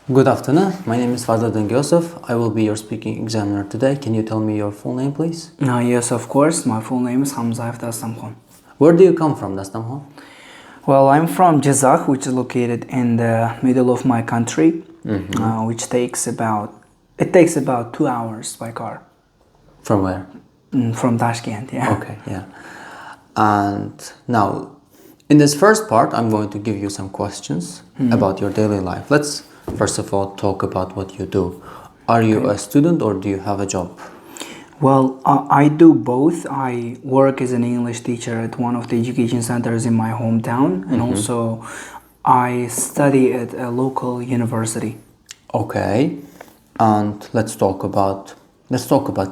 Good afternoon. My name is Fazla Yosef. I will be your speaking examiner today. Can you tell me your full name, please? Yes, of course. My full name is Hamzayev Dastamxon. Where do you come from, Dastamxon? Well, I'm from Jazakh, which is located in the middle of my country, which takes about 2 hours by car. From where? From Tashkent, yeah. Okay, yeah. And now, in this first part, I'm going to give you some questions about your daily life. Let's first of all talk about what you do. Are you a student or do you have a job? Well, I do both. I work as an English teacher at one of the education centers in my hometown, and also I study at a local university. Okay, and let's talk about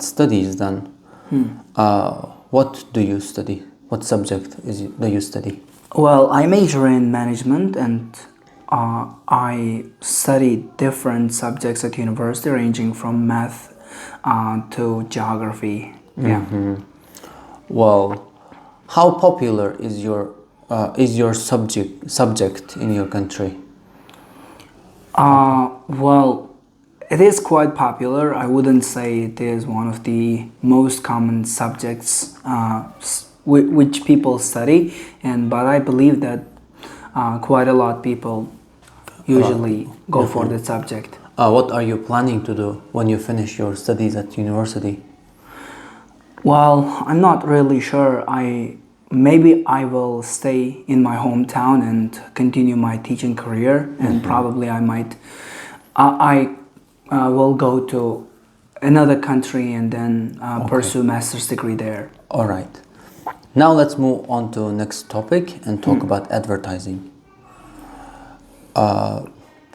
studies then. What do you study? What subject do you study? Well, I major in management, and I study different subjects at university, ranging from math to geography. Yeah. Well, how popular is your subject in your country? Well, it is quite popular. I wouldn't say it is one of the most common subjects which people study, but I believe that quite a lot of people usually go for that subject. What are you planning to do when you finish your studies at university? Well, I'm not really sure. Maybe I will stay in my hometown and continue my teaching career, and probably I will go to another country and then pursue master's degree there. All right. Now let's move on to next topic and talk about advertising.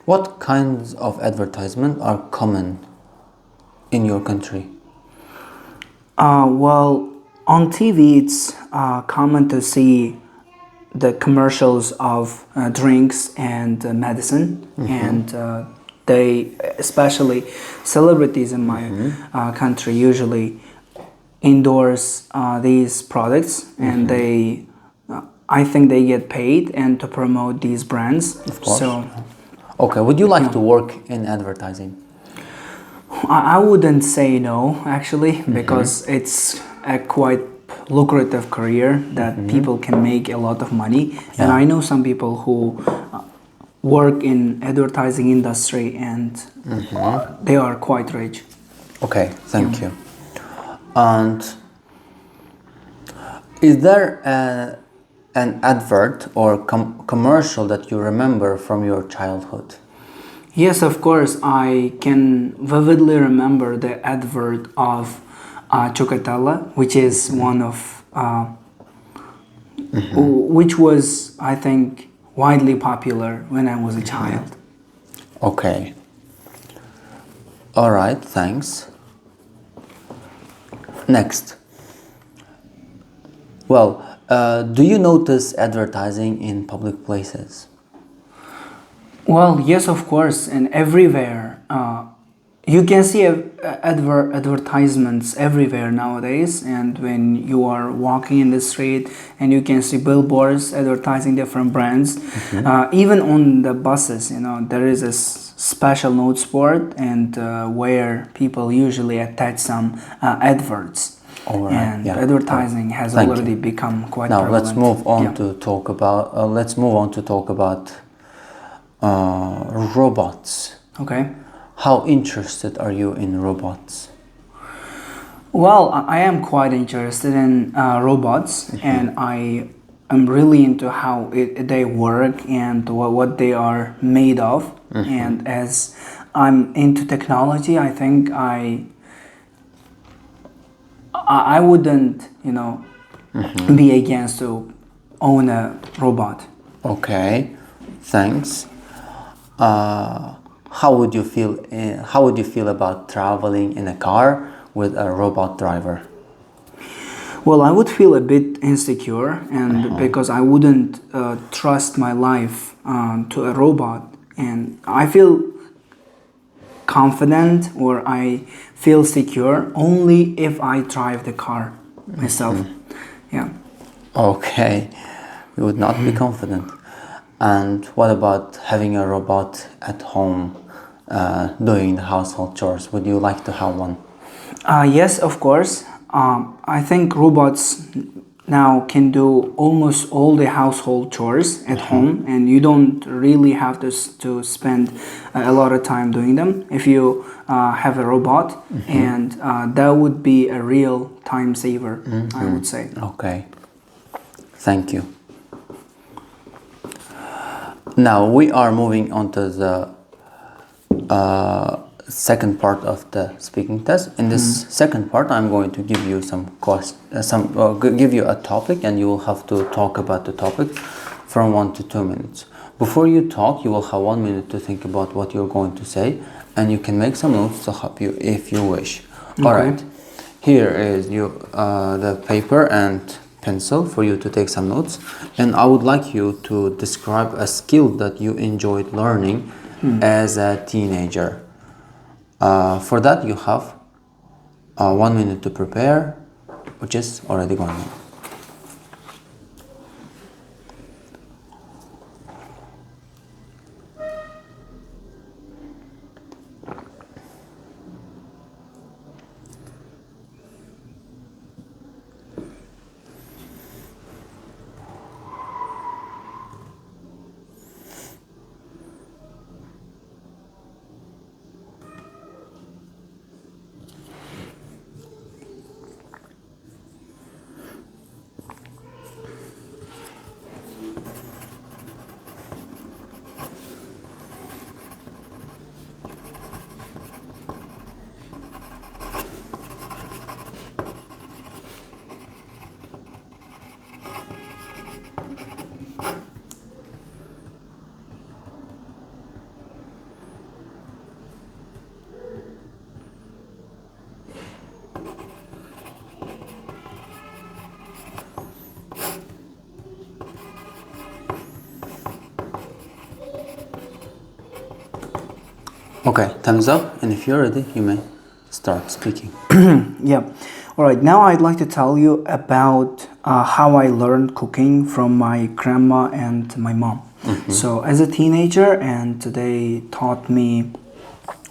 What kinds of advertisement are common in your country? Well, on TV, it's common to see the commercials of drinks and medicine, and they, especially celebrities in my country, usually endorse these products, and I think they get paid and to promote these brands. Of course. So, okay, would you like to work in advertising? I wouldn't say no, actually, because it's a quite lucrative career that people can make a lot of money. And I know some people who work in advertising industry and they are quite rich. Okay, thank you. And is there an advert or commercial that you remember from your childhood? Yes, of course. I can vividly remember the advert of Chocotella, which is one of which was, I think, widely popular when I was a child. Okay. All right, thanks. Next. Well, do you notice advertising in public places? Well, yes, of course, and everywhere. You can see advertisements everywhere nowadays, and when you are walking in the street and you can see billboards advertising different brands. Even on the buses, there is a special notes board and where people usually attach some adverts. All right. And advertising has already become quite now prevalent. let's move on to talk about robots. Okay. How interested are you in robots? Well, I am quite interested in robots, and I am really into how they work and what they are made of. And as I'm into technology, I think I wouldn't, be against to own a robot. Okay, thanks. How would you feel about traveling in a car with a robot driver? Well, I would feel a bit insecure, and because I wouldn't trust my life to a robot, and I feel confident or I feel secure only if I drive the car myself. Yeah. Okay, you would not be confident. And what about having a robot at home? doing the household chores? Would you like to have one? Yes, of course. I think robots now can do almost all the household chores at home, and you don't really have to spend a lot of time doing them if you have a robot, and that would be a real time saver, I would say. Okay, thank you. Now we are moving on to the second part of the speaking test. In this second part, I'm going to give you give you a topic, and you will have to talk about the topic from 1 to 2 minutes. Before you talk, you will have 1 minute to think about what you're going to say, and you can make some notes to help you if you wish. Okay. All right. Here is the paper and pencil for you to take some notes, and I would like you to describe a skill that you enjoyed learning as a teenager. For that, you have 1 minute to prepare, which is already going on. Okay, thumbs up, and if you're ready, you may start speaking. Yeah. All right. Now I'd like to tell you about how I learned cooking from my grandma and my mom. So as a teenager, and they taught me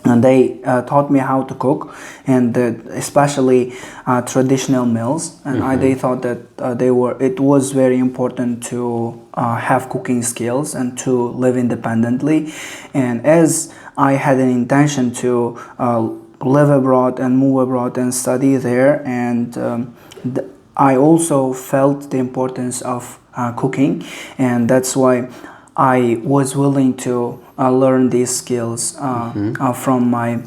how to cook, and especially traditional meals. And they thought that it was very important to have cooking skills and to live independently. And as I had an intention to live abroad and move abroad and study there, and I also felt the importance of cooking, and that's why I was willing to learn these skills from my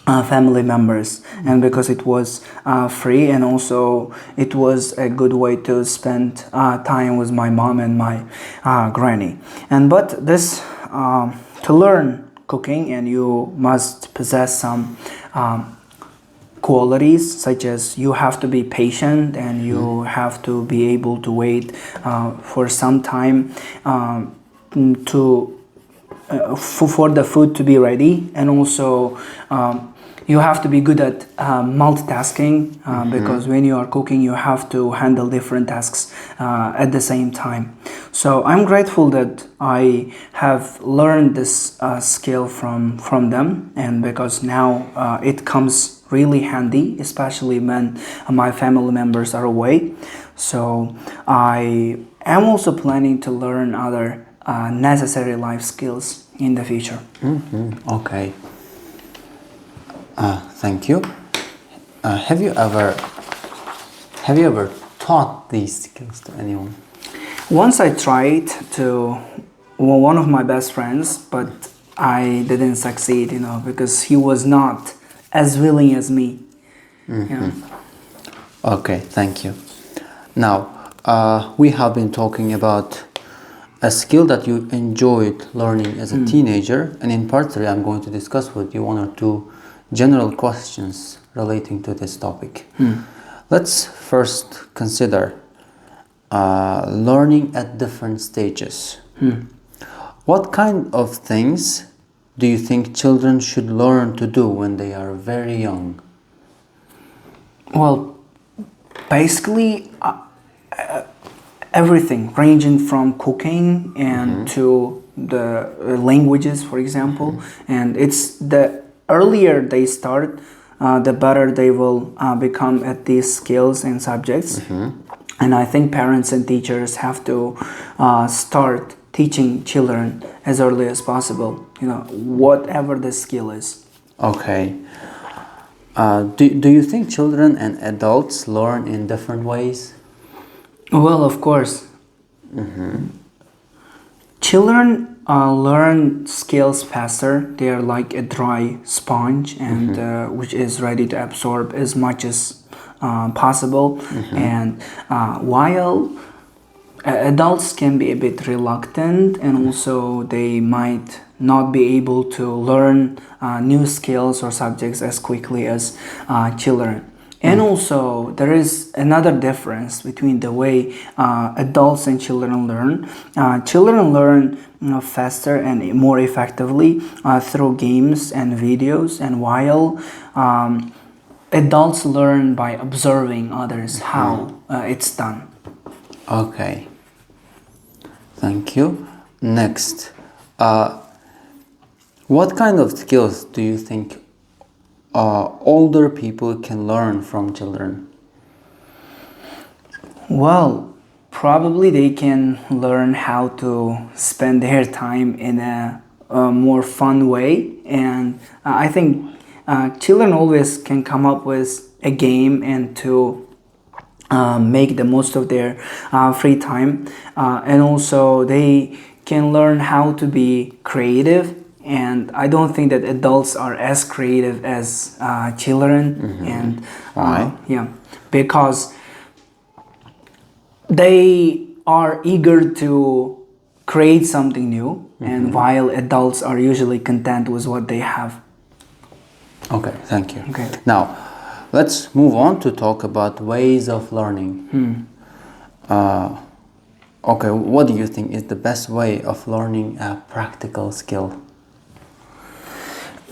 family members, and because it was free, and also it was a good way to spend time with my mom and my granny. But this to learn cooking, and you must possess some qualities, such as you have to be patient, and you have to be able to wait for some time for the food to be ready, and also you have to be good at multitasking, because when you are cooking, you have to handle different tasks at the same time. So I'm grateful that I have learned this skill from them, and because now it comes really handy, especially when my family members are away. So I am also planning to learn other necessary life skills in the future. Okay. Thank you. Have you ever taught these skills to anyone? Once I tried to one of my best friends, but I didn't succeed, because he was not as willing as me. Okay, thank you. Now, we have been talking about a skill that you enjoyed learning as a teenager, and in part 3, I'm going to discuss with you 1 or 2 general questions relating to this topic. Let's first consider learning at different stages. What kind of things do you think children should learn to do when they are very young? Well, basically everything, ranging from cooking and to the languages, for example. And it's the earlier they start, the better they will become at these skills and subjects. And I think parents and teachers have to start teaching children as early as possible, whatever the skill is. Okay. Do you think children and adults learn in different ways? Well, of course. Children learn skills faster. They are like a dry sponge, and which is ready to absorb as much as possible. And while adults can be a bit reluctant, and also they might not be able to learn new skills or subjects as quickly as children. And also, there is another difference between the way adults and children learn. Children learn faster and more effectively through games and videos, and while adults learn by observing others how it's done. Okay. Thank you. Next, what kind of skills do you think older people can learn from children? Well, probably they can learn how to spend their time in a more fun way, and I think children always can come up with a game and to make the most of their free time, and also they can learn how to be creative. And I don't think that adults are as creative as children. And Why? Because they are eager to create something new, and while adults are usually content with what they have. Okay, thank you. Okay. Now, let's move on to talk about ways of learning. Okay, what do you think is the best way of learning a practical skill?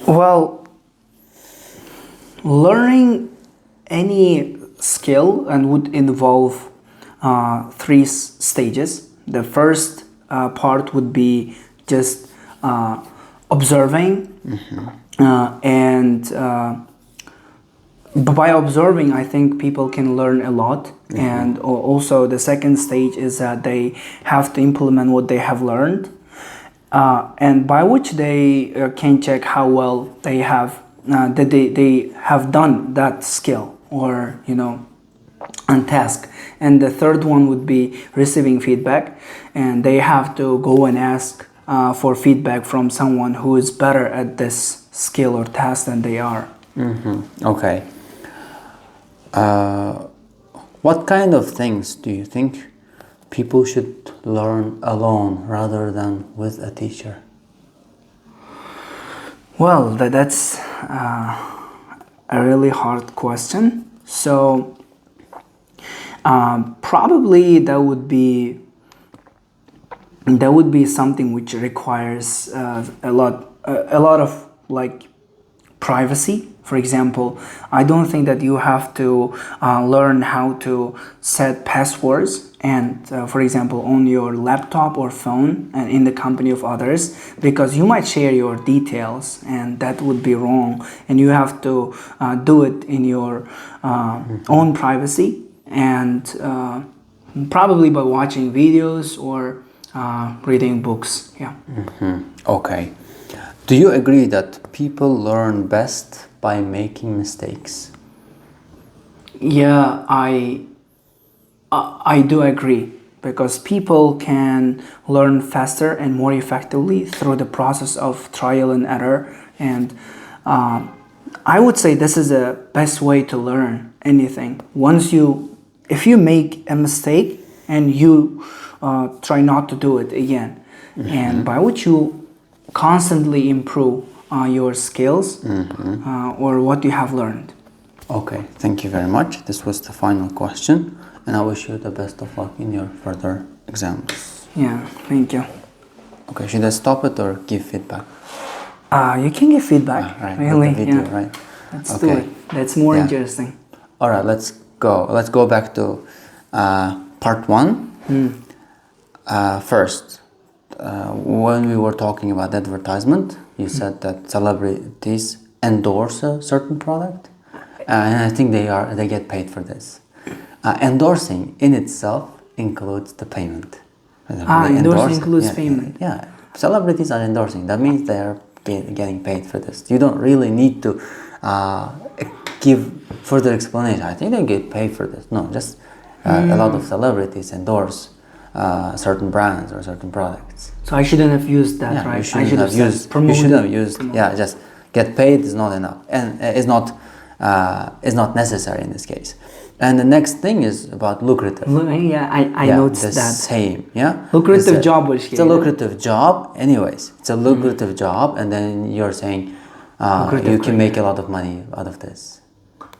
Well, learning any skill and would involve three stages. The first part would be just observing, and by observing, I think people can learn a lot. And also the second stage is that they have to implement what they have learned, and by which they can check how well they have that they have done that skill or and task. And the third one would be receiving feedback, and they have to go and ask for feedback from someone who is better at this skill or task than they are. Okay. What kind of things do you think people should learn alone rather than with a teacher? Well, that's a really hard question. So probably that would be something which requires a lot of like privacy. For example, I don't think that you have to learn how to set passwords and for example on your laptop or phone and in the company of others, because you might share your details and that would be wrong, and you have to do it in your own privacy, and probably by watching videos or reading books. Okay. Do you agree that people learn best by making mistakes? Yeah, I do agree, because people can learn faster and more effectively through the process of trial and error. And I would say this is the best way to learn anything. If you make a mistake and you try not to do it again, and by which you constantly improve your skills or what you have learned. Okay, thank you very much. This was the final question, and I wish you the best of luck in your further exams. Yeah, thank you. Okay, should I stop it or give feedback? You can give feedback. Right, really, with the video, right? Let's do it. That's more interesting. All right, let's go. Let's go back to part one. First, when we were talking about advertisement, you said that celebrities endorse a certain product, and I think they get paid for this. Endorsing in itself includes the payment. Endorsing includes payment. Yeah, celebrities are endorsing. That means they are getting paid for this. You don't really need to give further explanation. I think they get paid for this. No, just a lot of celebrities endorse certain brands or certain products. So I shouldn't have used that, right? You shouldn't have used. You shouldn't have used. Yeah, just get paid is not enough, and is not necessary in this case. And the next thing is about lucrative. Yeah, I noticed that. Same, yeah. Lucrative job. It's a lucrative job. Anyways, it's a lucrative job, and then you're saying you can make a lot of money out of this.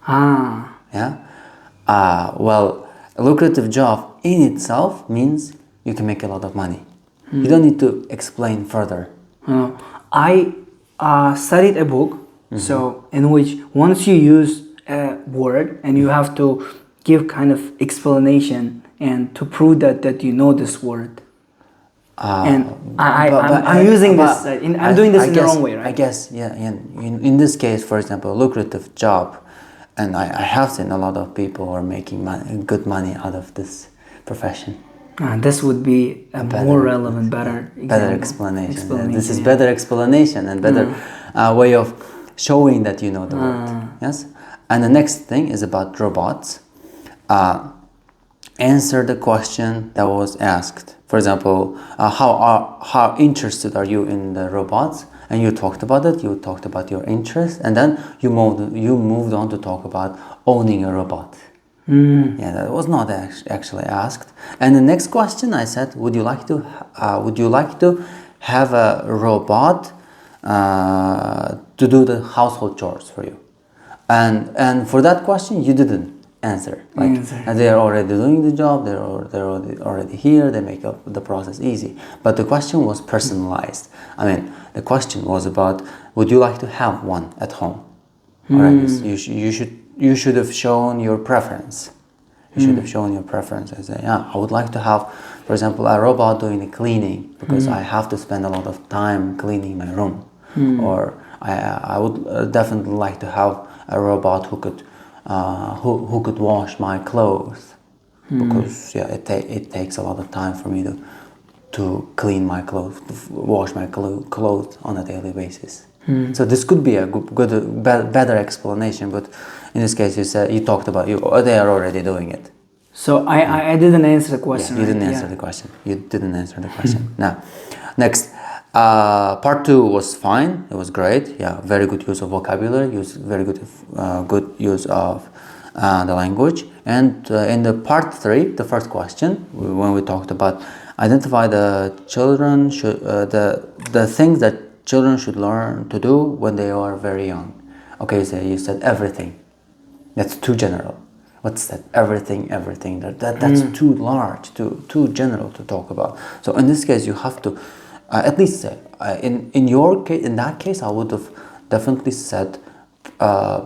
Yeah. Well, a lucrative job in itself means you can make a lot of money. You don't need to explain further. I studied a book, so in which once you use a word and you have to give kind of explanation and to prove that you know this word. I'm using this. I'm doing this in the wrong way, right? I guess, yeah. In this case, for example, a lucrative job, and I have seen a lot of people who are making good money out of this profession. This would be a more relevant, better explanation. This is better explanation and better way of showing that you know the word. Yes. And the next thing is about robots. Answer the question that was asked. For example, how interested are you in the robots? And you talked about it. You talked about your interest, and then you moved on to talk about owning a robot. Yeah, that was not actually asked. And the next question I said, would you like to have a robot to do the household chores for you? And for that question, you didn't answer. They are already doing the job. They're already here. They make up the process easy. But the question was personalized. I mean, the question was about, would you like to have one at home? Or at least you should have shown your preference. You should have shown your preference and say, yeah, I would like to have, for example, a robot doing the cleaning because I have to spend a lot of time cleaning my room. Or I would definitely like to have a robot who could wash my clothes because it takes a lot of time for me to clean my clothes, to wash my clothes on a daily basis. So this could be a better explanation, but in this case you talked about they are already doing it. So I didn't answer the question. You didn't answer the question. You didn't answer the question. Now, next. Part 2 was fine. It was great. Yeah, very good use of vocabulary. Very good use of the language. And in the part 3, the first question, when we talked about identify the children the things that children should learn to do when they are very young. Okay, so you said everything. That's too general. What's that? Everything. That's too large, too general to talk about. So in this case, you have to. At least in your case, in that case, I would have definitely said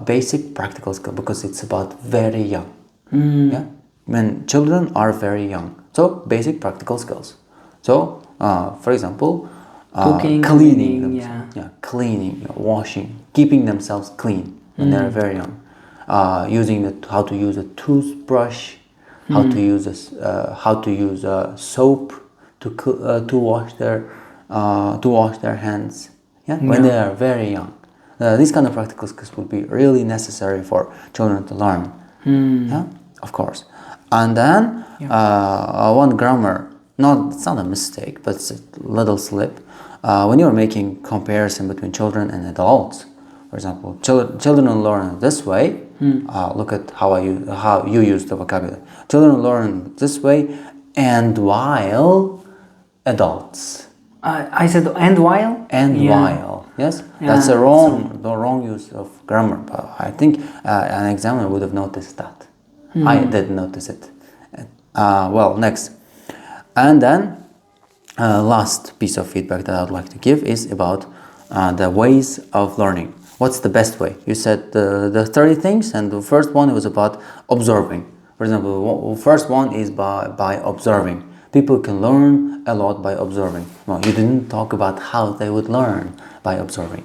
basic practical skill because it's about very young. Yeah, when children are very young, so basic practical skills. So, for example, cooking, cleaning, cleaning, washing, keeping themselves clean when they are very young. How to use a toothbrush, how to use a soap to wash their hands, when they are very young. These kind of practical skills would be really necessary for children to learn. Yeah, of course. And then one grammar, it's not a mistake, but it's a little slip. When you're making comparison between children and adults, for example, children learn this way. Look at how you use the vocabulary. Children learn this way, and while adults. I said and while. While, yes, that's the wrong use of grammar. But I think an examiner would have noticed that. I didn't notice it. Well, next, and then last piece of feedback that I'd like to give is about the ways of learning. What's the best way? You said the 30 things, and the first one was about observing. For example, the first one is by observing. people can learn a lot by observing. No, you didn't talk about how they would learn by observing.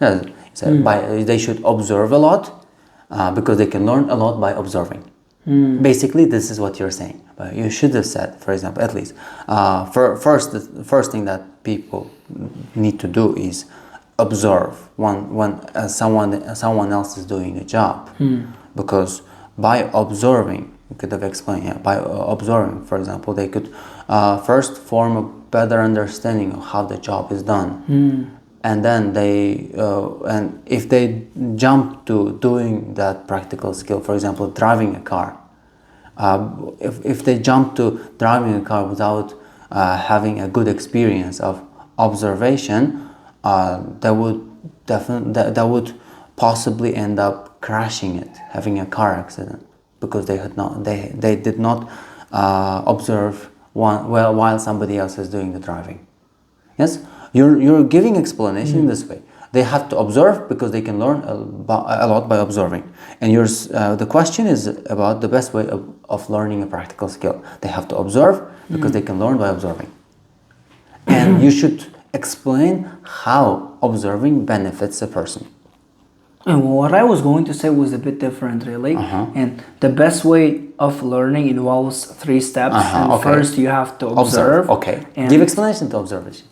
Yeah, you said they should observe a lot because they can learn a lot by observing. Basically, this is what you're saying. But you should have said, for example, at least, the first thing that people need to do is observe when someone else is doing a job. Because by observing, you could have explained, by observing, for example, they could first form a better understanding of how the job is done. And then and if they jump to doing that practical skill, for example, driving a car, if they jump to driving a car without having a good experience of observation, that would possibly end up crashing it, having a car accident, because they did not observe while somebody else is doing the driving. Yes, you're giving explanation this way. They have to observe because they can learn a lot by observing. And the question is about the best way of learning a practical skill. They have to observe because they can learn by observing. And you should explain how observing benefits a person. And what I was going to say was a bit different, really. And the best way of learning involves 3 steps. And first, you have to observe. Okay. Give explanation to observation.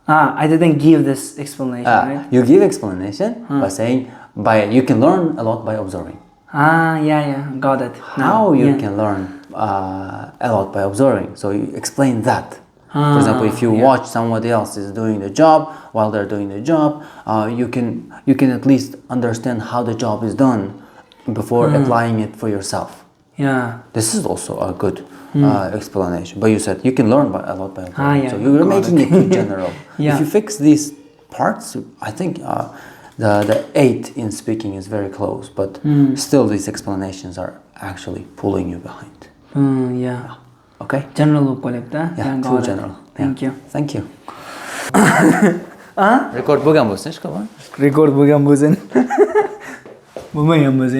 I didn't give this explanation, right? You give explanation by saying you can learn a lot by observing. Yeah, got it. How you can learn a lot by observing? So you explain that. For example, if you watch somebody else is doing the job, while they're doing the job, you can at least understand how the job is done before applying it for yourself. Yeah. This is also a good explanation. But you said you can learn a lot by observing. So you're making it too general. If you fix these parts, I think the 8 in speaking is very close. But still, these explanations are actually pulling you behind. Yeah. Okay. General collector. Yeah, too general. Thank you. Thank you. Record bugan bo'lsin, ishqilib. Record bo'lgan bo'lsin. Bo'lmagan bo'lsa